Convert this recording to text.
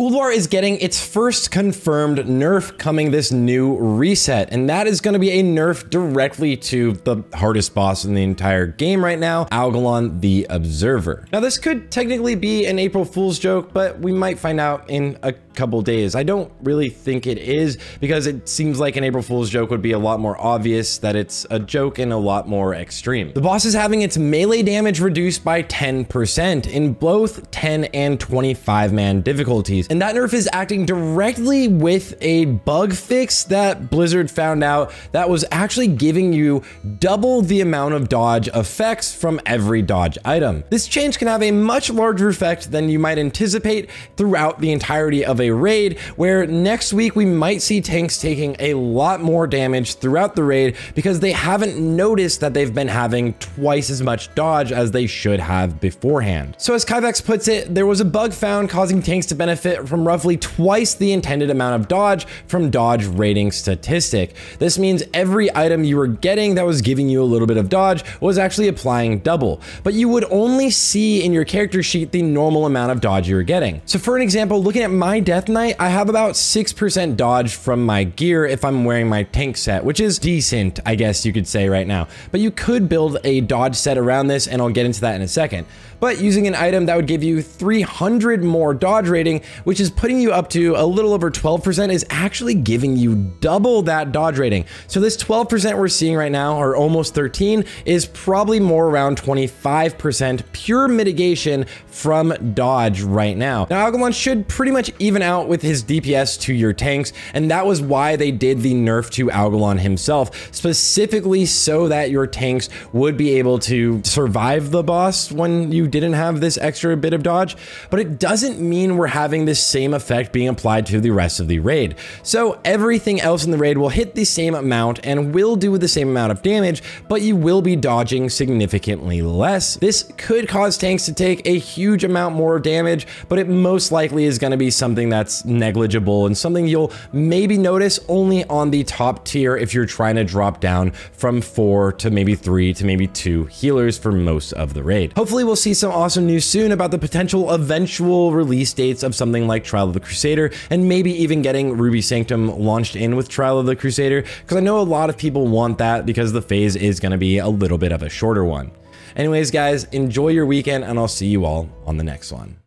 Ulduar is getting its first confirmed nerf coming this new reset, and that is going to be a nerf directly to the hardest boss in the entire game right now, Algalon the Observer. Now, this could technically be an April Fool's joke, but we might find out in a couple days. I don't really think it is, because it seems like an April Fool's joke would be a lot more obvious that it's a joke and a lot more extreme. The boss is having its melee damage reduced by 10% in both 10 and 25 man difficulties. And that nerf is acting directly with a bug fix that Blizzard found out that was actually giving you double the amount of dodge effects from every dodge item. This change can have a much larger effect than you might anticipate throughout the entirety of a raid, where next week we might see tanks taking a lot more damage throughout the raid because they haven't noticed that they've been having twice as much dodge as they should have beforehand. So as Kyvex puts it, there was a bug found causing tanks to benefit from roughly twice the intended amount of dodge from dodge rating statistic. This means every item you were getting that was giving you a little bit of dodge was actually applying double, but you would only see in your character sheet the normal amount of dodge you were getting. So for an example, looking at my Death Knight, I have about 6% dodge from my gear if I'm wearing my tank set, which is decent, I guess you could say right now. But you could build a dodge set around this, and I'll get into that in a second. But using an item that would give you 300 more dodge rating, which is putting you up to a little over 12%, is actually giving you double that dodge rating. So this 12% we're seeing right now, or almost 13, is probably more around 25% pure mitigation from dodge right now. Now, Algalon should pretty much even out with his DPS to your tanks, and that was why they did the nerf to Algalon himself, specifically so that your tanks would be able to survive the boss when you didn't have this extra bit of dodge. But it doesn't mean we're having this same effect being applied to the rest of the raid. So everything else in the raid will hit the same amount and will do the same amount of damage, but you will be dodging significantly less. This could cause tanks to take a huge amount more damage, but it most likely is going to be something that's negligible and something you'll maybe notice only on the top tier if you're trying to drop down from 4 to maybe 3 to maybe 2 healers for most of the raid. Hopefully we'll see some awesome news soon about the potential eventual release dates of something like Trial of the Crusader, and maybe even getting Ruby Sanctum launched in with Trial of the Crusader, because I know a lot of people want that because the phase is going to be a little bit of a shorter one. Anyways, guys, enjoy your weekend, and I'll see you all on the next one.